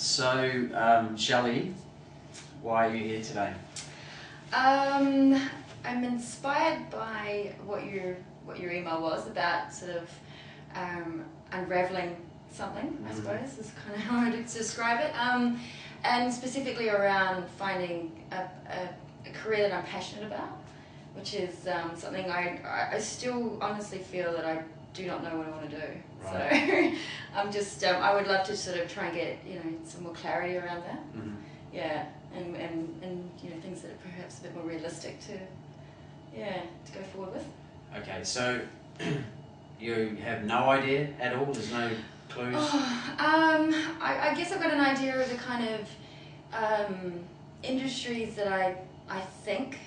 So, Shelley, why are you here today? I'm inspired by what your email was about sort of unraveling something, I suppose, is kind of how I would describe it. And specifically around finding a career that I'm passionate about, which is something I still honestly feel that I do not know what I want to do. Right. So I'm just I would love to sort of try and get some more clarity around that. Mm-hmm. Yeah, and things that are perhaps a bit more realistic to go forward with. Okay, so you have no idea at all? There's no clues? I guess I've got an idea of the kind of industries that I think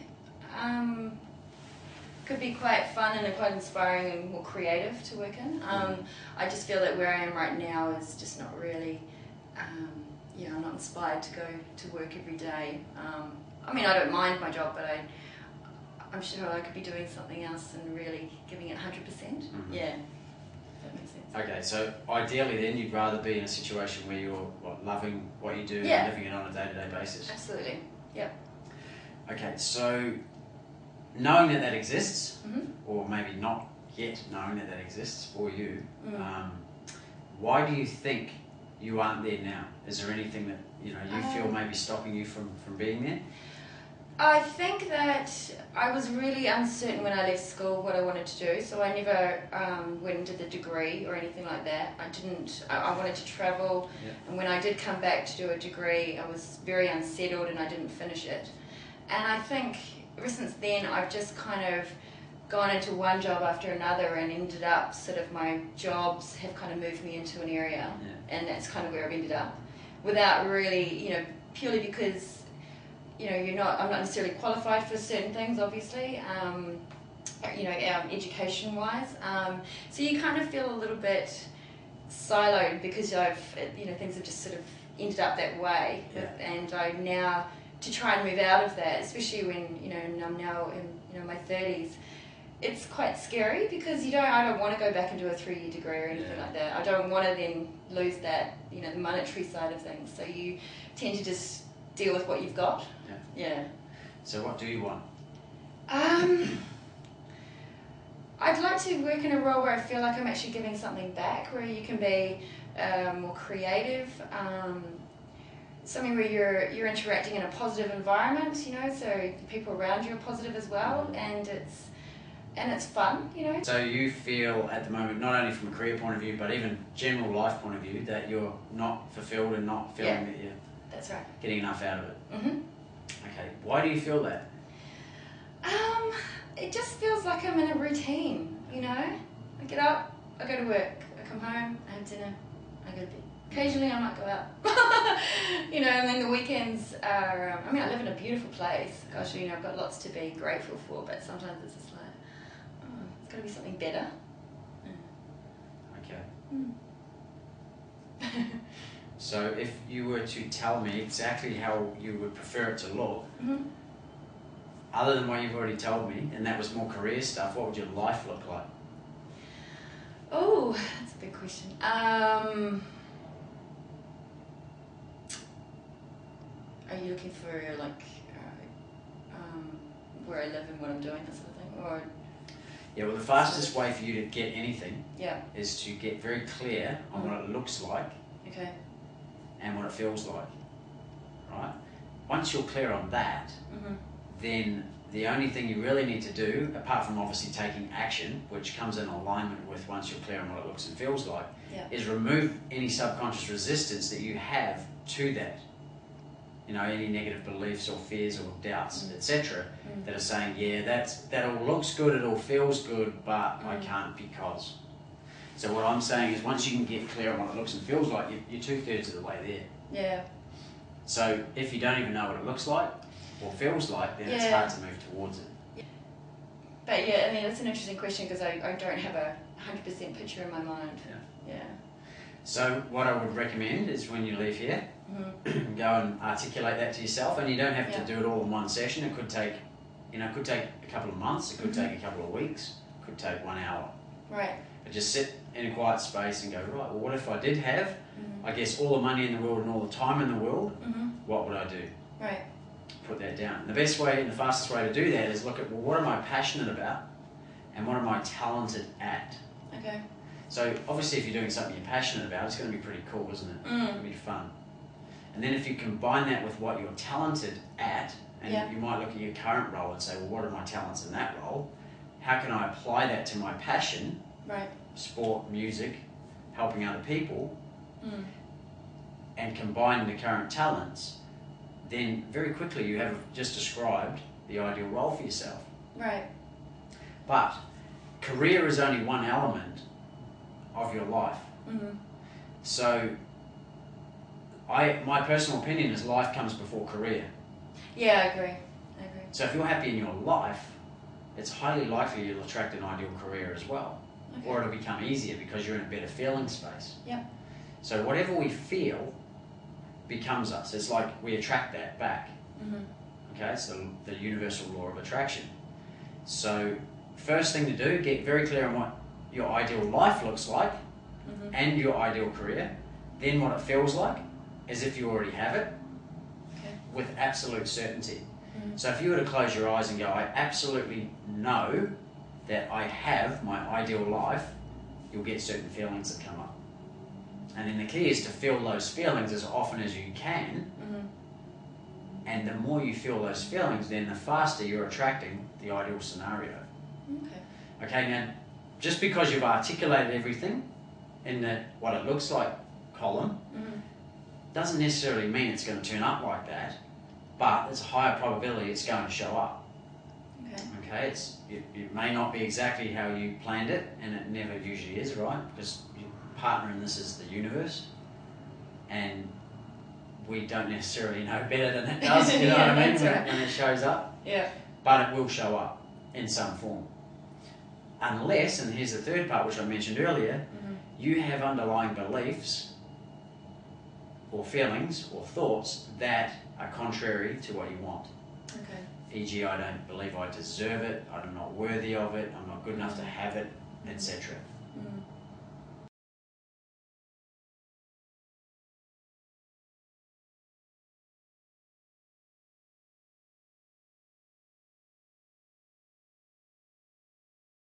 could be quite fun and quite inspiring and more creative to work in. I just feel that where I am right now is just not really, I'm not inspired to go to work every day. I mean, I don't mind my job, but I'm sure I could be doing something else and really giving it 100%. Mm-hmm. Yeah, if that makes sense. Okay, so ideally then you'd rather be in a situation where you're loving what you do and living it on a day-to-day basis? Absolutely, yep. Okay, so knowing that exists, Mm-hmm. or maybe not yet knowing that exists for you, why do you think you aren't there now? Is there anything that you feel may be stopping you from being there? I think that I was really uncertain when I left school what I wanted to do, so I never went and did the degree or anything like that. I wanted to travel, and when I did come back to do a degree, I was very unsettled and I didn't finish it. And I think ever since then I've just kind of gone into one job after another and ended up sort of my jobs have kind of moved me into an area, and that's kind of where I've ended up without really, purely because I'm not necessarily qualified for certain things, obviously, education-wise. So you kind of feel a little bit siloed because things have just sort of ended up that way. And I now, to try and move out of that, especially when, I'm now in my 30s, it's quite scary because I don't want to go back and do a 3-year degree or anything like that. I don't want to then lose that, the monetary side of things. So you tend to just deal with what you've got. Yeah. So what do you want? I'd like to work in a role where I feel like I'm actually giving something back, where you can be more creative, something where you're interacting in a positive environment, so the people around you are positive as well, and it's fun, So you feel at the moment, not only from a career point of view, but even general life point of view, that you're not fulfilled and not feeling that you're that's right. getting enough out of it. Mm-hmm. Okay, why do you feel that? It just feels like I'm in a routine, I get up, I go to work, I come home, I have dinner, I go to bed. Occasionally I might go out, and then the weekends are, I live in a beautiful place. Gosh, I've got lots to be grateful for, but sometimes it's just like, it's got to be something better. Okay. So if you were to tell me exactly how you would prefer it to look, other than what you've already told me, and that was more career stuff, what would your life look like? Oh, that's a big question. Are you looking for where I live and what I'm doing, that sort of thing, or? Yeah, well, the fastest way for you to get anything is to get very clear on what it looks like. Okay. And what it feels like, right? Once you're clear on that, then the only thing you really need to do, apart from obviously taking action, which comes in alignment with once you're clear on what it looks and feels like, is remove any subconscious resistance that you have to that. Any negative beliefs or fears or doubts, etc., that are saying, that all looks good, it all feels good, but I can't because. So what I'm saying is once you can get clear on what it looks and feels like, you're 2/3 of the way there. Yeah. So if you don't even know what it looks like or feels like, then it's hard to move towards it. But it's an interesting question because I don't have a 100% picture in my mind. Yeah. So what I would recommend is when you leave here, go and articulate that to yourself, and you don't have to do it all in one session. It could take, a couple of months, it could take a couple of weeks, it could take 1 hour. Right. But just sit in a quiet space and go, right, well, what if I did have, I guess, all the money in the world and all the time in the world, what would I do? Right. Put that down. And the best way and the fastest way to do that is look at, well, what am I passionate about and what am I talented at? Okay. So obviously if you're doing something you're passionate about, it's going to be pretty cool, isn't it? It's going to be fun. And then if you combine that with what you're talented at, and you might look at your current role and say, well, what are my talents in that role? How can I apply that to my passion? Right. Sport, music, helping other people, and combine the current talents, then very quickly you have just described the ideal role for yourself. Right. But career is only one element of your life. So my personal opinion is life comes before career. Yeah, I agree. So if you're happy in your life, it's highly likely you'll attract an ideal career as well. Okay. Or it'll become easier because you're in a better feeling space. Yep. So whatever we feel becomes us. It's like we attract that back. Okay, it's the universal law of attraction. So first thing to do, get very clear on what your ideal life looks like and your ideal career. Then what it feels like, as if you already have it, with absolute certainty. So if you were to close your eyes and go, I absolutely know that I have my ideal life, you'll get certain feelings that come up. And then the key is to feel those feelings as often as you can. And the more you feel those feelings, then the faster you're attracting the ideal scenario. Okay, now, just because you've articulated everything in the what it looks like column, doesn't necessarily mean it's going to turn up like that, but there's a higher probability it's going to show up. Okay, it may not be exactly how you planned it, and it never usually is, right? Because your partner in this is the universe, and we don't necessarily know better than it does, you know what I mean, when it shows up. Yeah. But it will show up in some form. Unless, and here's the third part which I mentioned earlier, you have underlying beliefs or feelings or thoughts that are contrary to what you want. E.g., I don't believe I deserve it, I'm not worthy of it, I'm not good enough to have it, etc.